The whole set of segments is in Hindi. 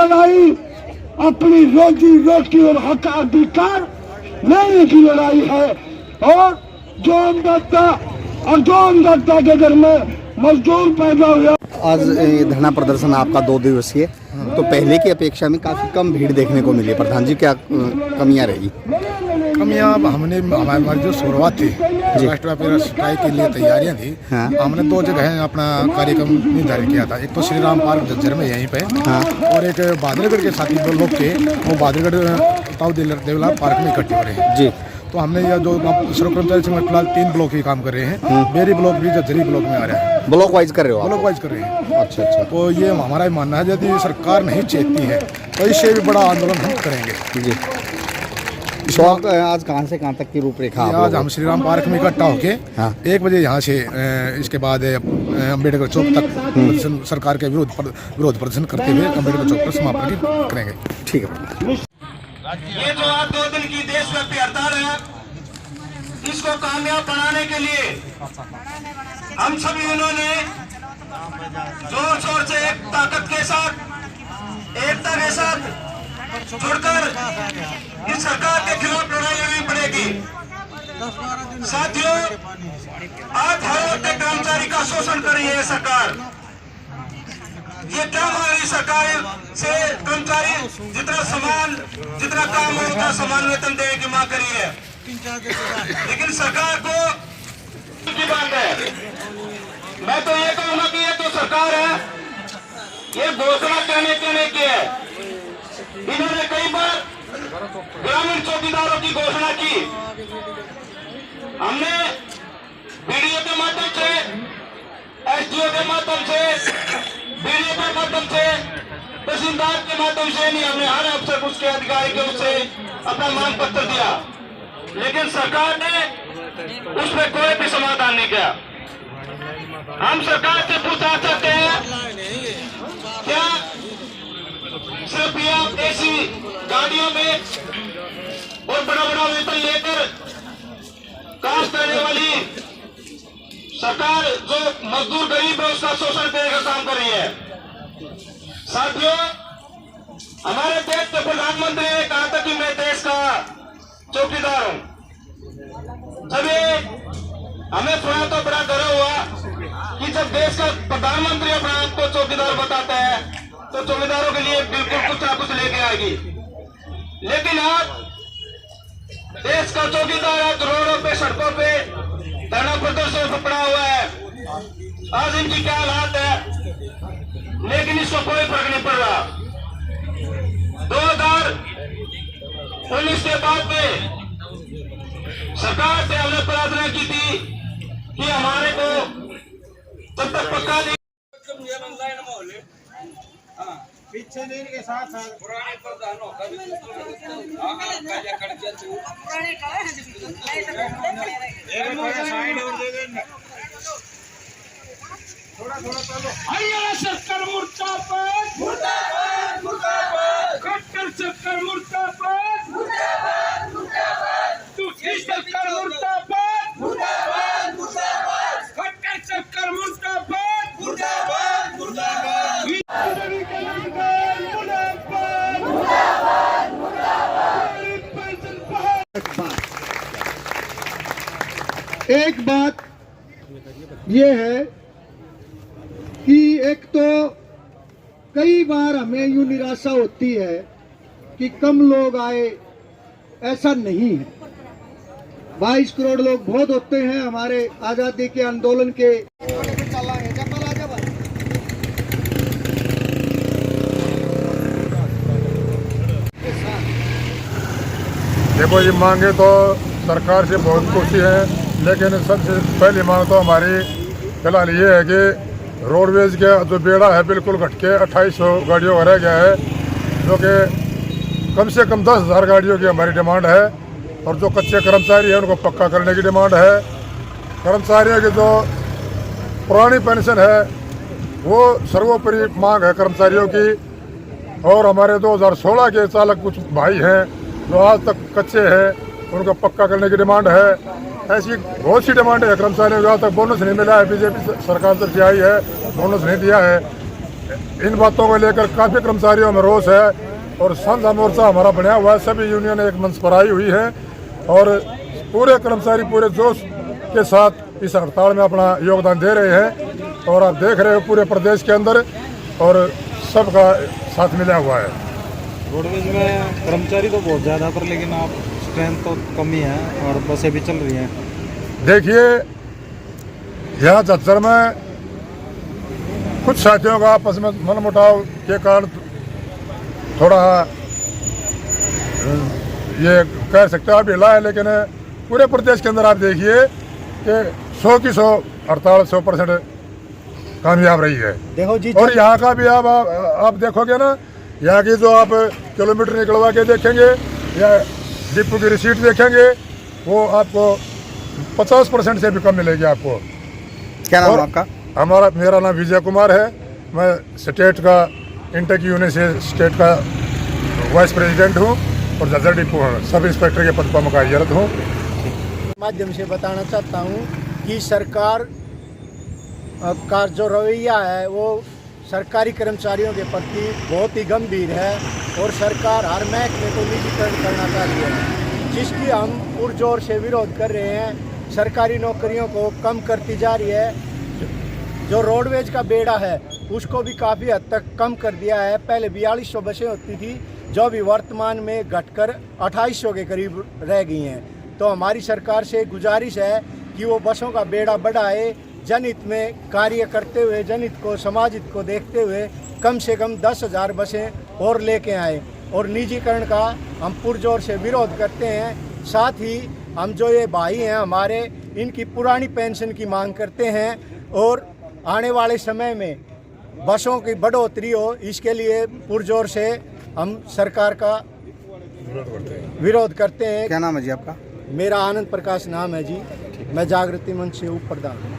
लड़ाई अपनी रोजी रोटी और हक अधिकार लेने की लड़ाई है। और जो अन्नदाता के घर में मजदूर पैदा हुआ। आज धरना प्रदर्शन आपका 2 दिवसीय, तो पहले की अपेक्षा में काफी कम भीड़ देखने को मिली। प्रधान जी, क्या कमियां रही? कमियां हमारी जो शुरुआत थी, राष्ट्रव्यापी स्ट्राइक के लिए तैयारियां थी। हाँ। हमने 2 जगह अपना कार्यक्रम निर्धारित किया था। एक तो श्री राम पार्क झज्जर में यहीं पे, हाँ। और एक बादलगढ़ के साथी 2 लोग थे, वो बादलगढ़ ताऊ देवला पार्क में इकट्ठे हो रहे हैं जी। तो हमने यह जो सर्व कर्मचारी संघ फिलहाल 3 ब्लॉक ही काम कर रहे हैं। बेरी ब्लॉक भी झज्जरी ब्लॉक में आ रहा है। ब्लॉक वाइज कर रहे हो आप? ब्लॉक वाइज कर रहे हैं। अच्छा अच्छा। तो ये हमारा मानना है, यदि सरकार नहीं चेतती है तो इससे भी बड़ा आंदोलन हम करेंगे जी। तो आज कहाँ से कहाँ तक की रूपरेखा? आज हम श्री राम पार्क में इकट्ठा होके 1 बजे यहाँ से इसके बाद अम्बेडकर चौक तक सरकार के विरोध प्रदर्शन करते हुए अम्बेडकर चौक पर समापन करेंगे। ठीक है। ये जो आज 2 दिन की देशव्यापी हड़ताल है, इसको कामयाब बनाने के लिए हम सभी यूनियनों ने जोर शोर से एक ताकत के साथ, एकता के साथ जुड़कर इस सरकार के खिलाफ लड़ाई लड़नी पड़ेगी। साथियों, आज हर वर्ग के कर्मचारी का शोषण कर रही है सरकार। ये क्या मान रही सरकार से कर्मचारी जितना समान, जितना काम हो उतना समान वेतन देने की मांग करी है, लेकिन सरकार को की बात है। मैं तो ये कहूंगा कि ये तो सरकार है, ये घोषणा कहने के लिए की है। इन्होंने कई बार ग्रामीण चौकीदारों की घोषणा की। हमने वीडियो के माध्यम से, एसडीओ के माध्यम से, वीडियो के माध्यम से, तहसीलदार के माध्यम से नहीं, हमने हर अफसर उसके अधिकारी के उससे अपना मांग पत्र दिया, लेकिन सरकार ने उस पर कोई भी समाधान नहीं किया। हम सरकार से पूछना चाहते हैं, क्या सिर्फ आप ऐसी गाड़ियों में और बड़ा बड़ा वेतन लेकर काम करने वाली सरकार जो मजदूर गरीब है उसका शोषण करने का काम कर रही है? साथियों, हमारे देश के प्रधानमंत्री ने कहा था कि मैं देश का चौकीदार हूं। जब ये हमें थोड़ा तो बड़ा गर्व हुआ कि जब देश का प्रधानमंत्री अपने आप को चौकीदार बताता है तो चौकीदारों के लिए बिल्कुल कुछ ना कुछ लेके आएगी। लेकिन आज देश का चौकीदार आज रोडों पे, सड़कों पे धरना प्रदर्शन पर पड़ा हुआ है। आज इनकी क्या हालात है, लेकिन इसको कोई फर्क नहीं पड़ रहा। 2019 के बाद में सरकार से हमने प्रार्थना की थी कि हमारे को तब तक पक्का नहीं, पीछे दिन के साथ साथ पुराने प्रधानों का भी साइड और दे देना, थोड़ा थोड़ा चलो। हरियाणा सरकार मुर्दाबाद, मुर्दाबाद, मुर्दाबाद, खट्टर सरकार मुर्दाबाद, मुर्दाबाद, मुर्दाबाद, दूसरी सरकार मुर्दाबाद, मुर्दाबाद, मुर्दाबाद, खट्टर सरकार मुर्दाबाद, मुर्दाबाद, मुर्दाबाद। एक बात ये है कि एक तो कई बार हमें यूं निराशा होती है कि कम लोग आए, ऐसा नहीं है। 22 करोड़ लोग बहुत होते हैं हमारे आजादी के आंदोलन के। देखो, ये मांगे तो सरकार से बहुत खुशी है, लेकिन सबसे पहली मांग तो हमारी फिलहाल ये है कि रोडवेज का जो बेड़ा है बिल्कुल घट के 2800 गाड़ियों का रह गया है, जो कि कम से कम 10,000 गाड़ियों की हमारी डिमांड है। और जो कच्चे कर्मचारी हैं उनको पक्का करने की डिमांड है। कर्मचारियों की जो पुरानी पेंशन है वो सर्वोपरि मांग है कर्मचारियों की। और हमारे 2016 के चालक कुछ भाई हैं जो आज तक कच्चे हैं, उनको पक्का करने की डिमांड है। ऐसी बहुत सी डिमांड है कर्मचारियों को। आज तक बोनस नहीं मिला है, बीजेपी सरकार तरफ से आई है, बोनस नहीं दिया है। इन बातों को लेकर काफ़ी कर्मचारियों में रोष है और साझा मोर्चा हमारा बनाया हुआ है। सभी यूनियन एक मंच पर आई हुई है और पूरे कर्मचारी पूरे जोश के साथ इस हड़ताल में अपना योगदान दे रहे हैं और आप देख रहे हो पूरे प्रदेश के अंदर और सबका साथ मिला हुआ है। रोडवेज में कर्मचारी तो बहुत ज़्यादा पर लेकिन आप स्ट्रेंथ तो कम ही है और बसें भी चल रही हैं। देखिए यहाँ झज्जर में कुछ साथियों का आपस में मनमुटाव के कारण थोड़ा ये कह सकते हैं आप ढीला है, लेकिन पूरे प्रदेश के अंदर आप देखिए कि 100 की 100 हड़ताल 100% कामयाब रही है। देखो जी, और यहाँ का भी आप देखोगे ना, यहाँ की जो आप किलोमीटर निकलवा के देखेंगे या डिपो की रिसीट देखेंगे वो आपको 50% से भी कम मिलेगी आपको। क्या नाम और है आपका? मेरा नाम विजय कुमार है। मैं स्टेट का इंटेक यूनियन से स्टेट का वाइस प्रेसिडेंट हूँ और झज्जर डिपो सब इंस्पेक्टर के पद पर मैं कार्यरत हूँ। माध्यम से बताना चाहता हूँ कि सरकार का जो रवैया है वो सरकारी कर्मचारियों के प्रति बहुत ही गंभीर है और सरकार हर महकमे को निजीकरण करना चाहती है, जिसकी हम पुरजोर से विरोध कर रहे हैं। सरकारी नौकरियों को कम करती जा रही है। जो रोडवेज का बेड़ा है उसको भी काफ़ी हद तक कम कर दिया है। पहले 4200 बसें होती थी जो अभी वर्तमान में घटकर 2800 के करीब रह गई हैं। तो हमारी सरकार से गुजारिश है कि वो बसों का बेड़ा बढ़ाए, जनहित में कार्य करते हुए, जनहित को समाज हित को देखते हुए कम से कम 10,000 बसें और लेके आए और निजीकरण का हम पुरजोर से विरोध करते हैं। साथ ही हम जो ये भाई हैं हमारे, इनकी पुरानी पेंशन की मांग करते हैं और आने वाले समय में बसों की बढ़ोतरी हो, इसके लिए पुरजोर से हम सरकार का विरोध करते हैं। क्या नाम है जी आपका? मेरा आनंद प्रकाश नाम है जी, मैं जागृति मंच से उप प्रधान हूँ।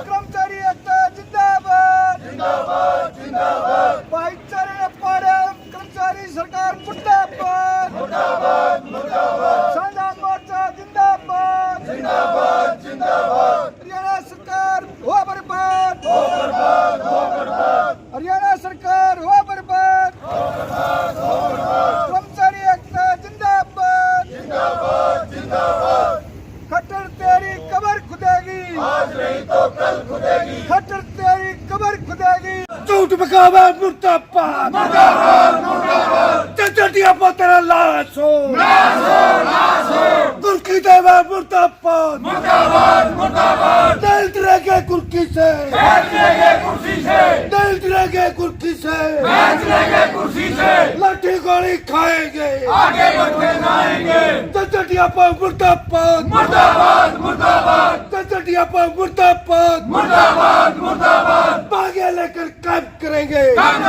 कर्मचारी एकता जिंदाबाद जिंदाबाद जिंदाबाद। भाईचारे ने पाड़े कर्मचारी सरकार मुर्दाबाद मुर्दाबाद मुर्दाबाद। साझा मोर्चा जिंदाबाद जिंदाबाद जिंदाबाद। हरियाणा सरकार हो बर्बाद हो बर्बाद हो बर्बाद। हरियाणा सरकार हो बर्बाद हो बर्बाद हो बर्बाद। कर्मचारी एकता जिंदाबाद जिंदाबाद जिंदाबाद। खट्टर तेरी कबर खुदेगी आज नहीं तो कल खुदेगी। खट्टर तेरी कबर खुदेगी। झूठ बगावत मुर्दाबाद मुर्दाबाद मुर्दाबाद। चटिया पोतरा लाशो कुर्की देवा मुर्दाबाद मुर्दाबाद मुर्दाबाद। दलित रहेंगे कुर्की से, बैठ लेंगे कुर्सी से, दलित रहेंगे कुर्की से, बैठ लेंगे कुर्सी से। लाठी गोली खाएंगे, आगे बढ़ते जाएंगे। चटिया मुर्दाबाद मुर्दाबाद मुर्दाबाद चटिया मुर्दाबाद मुर्दाबाद मुर्दाबाद। मांगे लेकर काम करेंगे, काम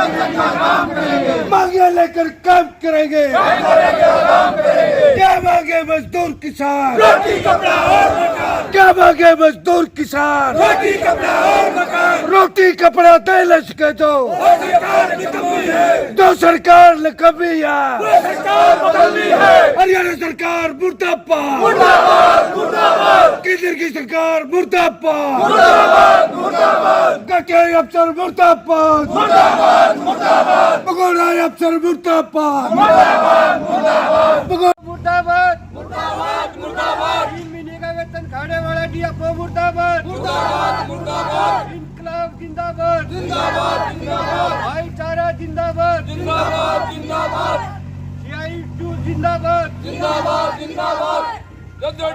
करेंगे, मांगे लेकर काम करेंगे। काम करेंगे। क्या मांगे मजदूर किसान, रोटी कपड़ा और मकान। क्या मांगे मजदूर किसान, रोटी कपड़ा और मकान। रोटी कपड़ा दे लसके दो, सरकार निकम्मी है, दो सरकार निकम्मी है। सरकार बदलनी है। हरियाणा सरकार मुर्दाबाद मुर्दाबाद मुर्दाबाद। केंद्र की सरकार मुर्दाबाद मुर्दाबाद मुर्दाबाद। कचहरी अफसर मुर्दाबाद मुर्दाबाद मुर्दाबाद। पकौड़ा अफसर मुर्दाबाद मुर्दाबाद मुर्दाबाद। मुर्दाबाद मुर्दाबाद मुर्दाबाद। 3 महीने का वेतन खाने वाला डीएफओ मुर्दाबाद मुर्दाबाद मुर्दाबाद। इनकलाब जिंदाबाद जिंदाबाद जिंदाबाद। भाईचारा जिंदाबाद जिंदाबाद जिंदाबाद। CITU जिंदाबाद जिंदाबाद जिंदाबाद।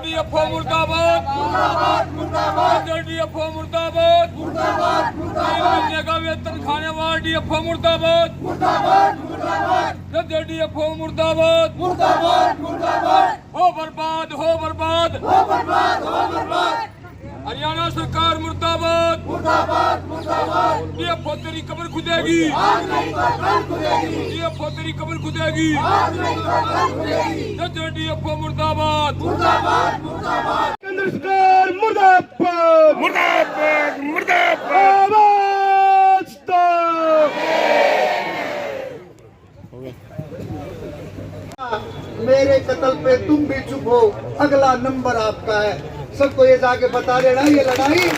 डीएफओ मुर्दाबाद मुर्दाबाद मुर्दाबाद। डीएफओ मुर्दाबाद मुर्दाबाद मुर्दाबाद। महीने का वेतन खाने वाला डीएफओ मुर्दाबाद मुर्दाबाद मुर्दाबाद। डीएफओ मुर्दाबाद मुर्दाबाद मुर्दाबाद। हो बर्बाद हो बर्बाद। हो बर्बाद हो बर्बाद। हरियाणा सरकार मुर्दाबाद मुर्दाबाद मुर्दाबाद। डीएफओ तेरी कब्र खुदेगी आज नहीं तो कल खुदेगी। डीएफओ तेरी कब्र खुदेगी आज नहीं तो कल खुदेगी। डीएफओ मुर्दाबाद मुर्दाबाद मुर्दाबाद। केंद्र सरकार मुर्दाबाद मुर्दाबाद मुर्दाबाद। आवाज दो। मेरे कत्ल पे तुम भी चुप हो, अगला नंबर आपका है। सबको ये जाके बता देना, ये लड़ाई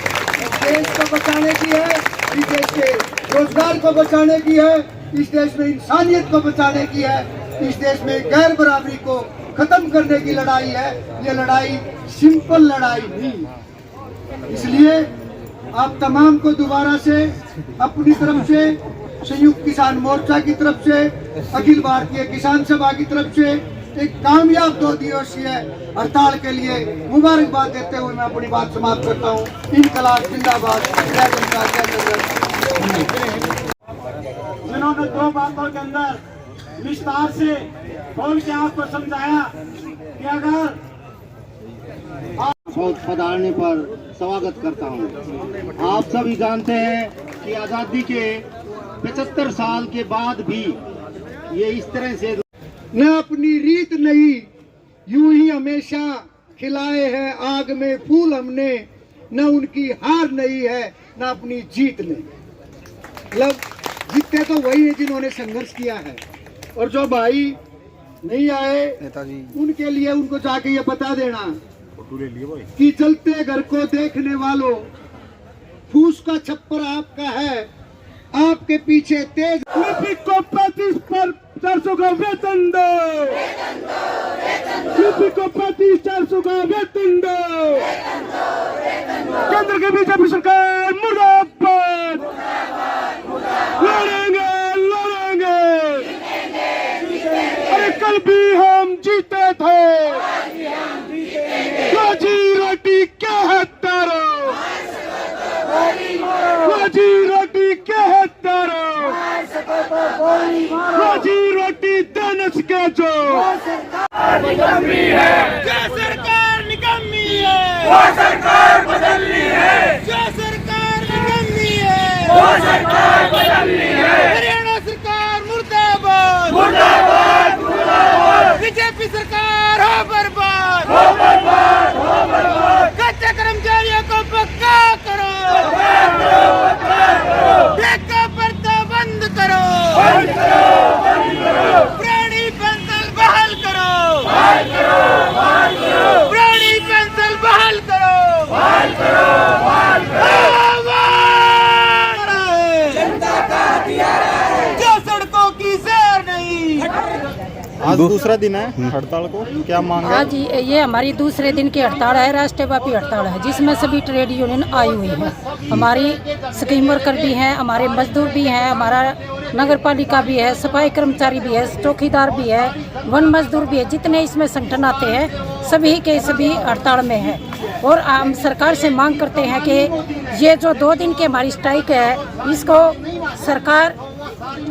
देश को बचाने की है, इस देश के रोजगार को बचाने की है, इस देश में इंसानियत को बचाने की है, इस देश में गैर बराबरी को खत्म करने की लड़ाई है। ये लड़ाई सिंपल लड़ाई नहीं। इसलिए आप तमाम को दोबारा से अपनी तरफ से, संयुक्त किसान मोर्चा की तरफ से, अखिल भारतीय किसान सभा की तरफ से एक कामयाब 2 दिवसीय हड़ताल के लिए मुबारकबाद देते हुए मैं अपनी बात समाप्त करता हूँ। इनकलाब जिंदाबाद, जय जनता जय जनता। जिन्होंने 2 बातों के अंदर विस्तार से बोल के आपको समझाया कि अगर बहुत पधारने पर स्वागत करता हूं। आप सभी जानते हैं कि आज़ादी के 75 साल के बाद भी ये इस तरह से न अपनी रीत नहीं, यूं ही हमेशा खिलाए हैं आग में फूल हमने, न उनकी हार नहीं है न अपनी जीत नहीं। मतलब जीतते तो वही है जिन्होंने संघर्ष किया है, और जो भाई नहीं आए उनके लिए उनको जाके ये बता देना कि जलते घर को देखने वालों, फूस का छप्पर आपका है, आपके पीछे तेज लिपिक को 35 पर 400 का वेतन दो, लिपिक को 35 400 का वेतन दो। केंद्र की बीजेपी सरकार मुर्दाबाद, लड़ेंगे लड़ेंगे। अरे कल भी हम जीते थे, रोजी रोटी क्या है तारो, रोजी रोटी क्या है तारो, रोजी रोटी देने के जो निकम्मी है, जो सरकार निकम्मी है, वो सरकार बदलनी है, जो सरकार निकम्मी है, वो सरकार बदलनी है। हरियाणा सरकार मुर्दाबाद, मुर्दाबाद, मुर्दाबाद। बीजेपी सरकार हो बर्बाद, हो बर्बाद, हो बर्बाद। कच्चे कर्मचारियों को पक्का करो, ठेका पर्दा बंद करो, बंद करो, बंद करो। प्राणी पेंशन बहाल करो, बहाल करो, बहाल करो। प्राणी पेंशन बहाल करो, बहाल करो, बहाल करो। जनता का हथियार है, जो सड़कों की सैर नहीं। आज दूसरा दिन है हड़ताल को, क्या मांग है? आज ये हमारी दूसरे दिन की हड़ताल है, राष्ट्रव्यापी हड़ताल है, जिसमें सभी ट्रेड यूनियन आई हुई है। हमारी स्कीम वर्कर भी हैं, हमारे मजदूर भी हैं, हमारा नगर पालिका भी है, सफाई कर्मचारी भी है, चौकीदार भी है, वन मजदूर भी है। जितने इसमें संगठन आते हैं सभी के सभी हड़ताल में है। और हम सरकार से मांग करते हैं कि ये जो 2 दिन की हमारी स्ट्राइक है, इसको सरकार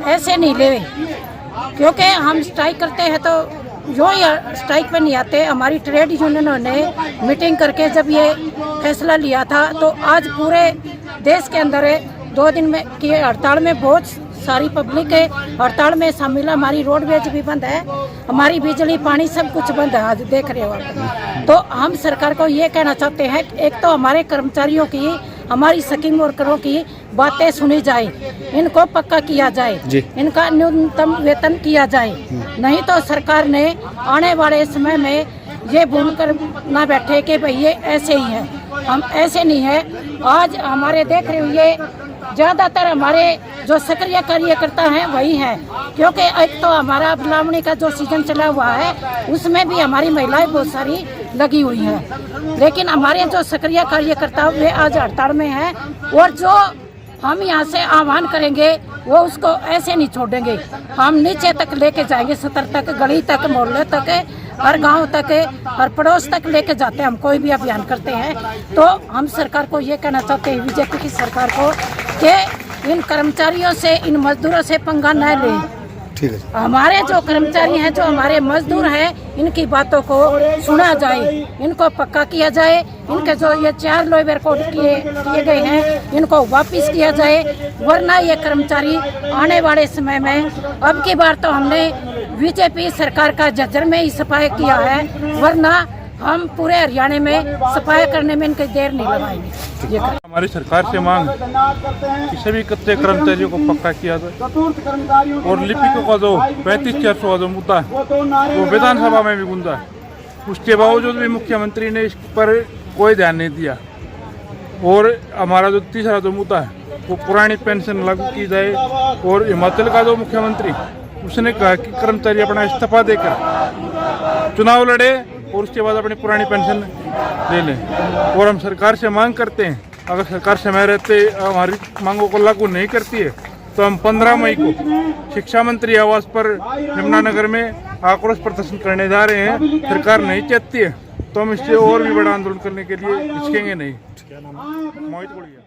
ऐसे नहीं ले, क्योंकि हम स्ट्राइक करते हैं तो जो ही स्ट्राइक पे नहीं आते। हमारी ट्रेड यूनियनों ने मीटिंग करके जब ये फैसला लिया था, तो आज पूरे देश के अंदर 2 दिन में की हड़ताल में बहुत सारी पब्लिक है हड़ताल में शामिल है। हमारी रोडवेज भी बंद है, हमारी बिजली पानी सब कुछ बंद है, आज देख रहे हो आप। तो हम सरकार को ये कहना चाहते हैं, एक तो हमारे कर्मचारियों की, हमारी स्कीम वर्करों की बातें सुनी जाए, इनको पक्का किया जाए, इनका न्यूनतम वेतन किया जाए। नहीं तो सरकार ने आने वाले समय में ये भूल कर ना बैठे कि भाई ये ऐसे ही है, हम ऐसे नहीं है। आज हमारे देख रहे हो ये ज़्यादातर हमारे जो सक्रिय कार्यकर्ता हैं वही हैं, क्योंकि एक तो हमारा बुलावनी का जो सीजन चला हुआ है उसमें भी हमारी महिलाएं बहुत सारी लगी हुई हैं, लेकिन हमारे जो सक्रिय कार्यकर्ता वे आज हड़ताल में हैं। और जो हम यहाँ से आह्वान करेंगे वो उसको ऐसे नहीं छोड़ेंगे, हम नीचे तक लेके जाएंगे, सतर तक, गली तक, मोहल्ले तक, हर गांव तक, हर पड़ोस तक लेके जाते हैं। हम कोई भी अभियान करते हैं तो हम सरकार को ये कहना चाहते हैं, बीजेपी की सरकार को, कि इन कर्मचारियों से, इन मजदूरों से पंगा न लें। ठीक है। हमारे जो कर्मचारी हैं, जो हमारे मजदूर हैं, इनकी बातों को सुना जाए, इनको पक्का किया जाए। इनके जो ये 4 लेबर कोड किए गए हैं इनको वापस किया जाए, वरना ये कर्मचारी आने वाले समय में, अब की बार तो हमने बीजेपी सरकार का झज्जर में ही सफाई किया है, वरना हम पूरे हरियाणा में सफाई करने में इनकी देर नहीं लगाएंगे। हमारी सरकार से मांग कि सभी कच्चे कर्मचारियों को पक्का किया जाए, और लिपिकों का जो 35-400 का जो मुद्दा है वो विधानसभा में भी गूंजा है। उसके बावजूद भी मुख्यमंत्री ने इस पर कोई ध्यान नहीं दिया। और हमारा जो तीसरा जो मुद्दा है वो पुरानी पेंशन लागू की जाए। और हिमाचल का जो मुख्यमंत्री उसने कहा कि कर्मचारी अपना इस्तीफा देकर चुनाव लड़े और उसके बाद अपनी पुरानी पेंशन ले लें। और हम सरकार से मांग करते हैं, अगर सरकार समय रहते हमारी मांगों को लागू नहीं करती है तो हम 15 मई को शिक्षा मंत्री आवास पर यमुनानगर में आक्रोश प्रदर्शन करने जा रहे हैं। सरकार नहीं चाहती है तो हम इससे और भी बड़ा आंदोलन करने के लिए हिचकेंगे नहीं। मोहित गुड़िया।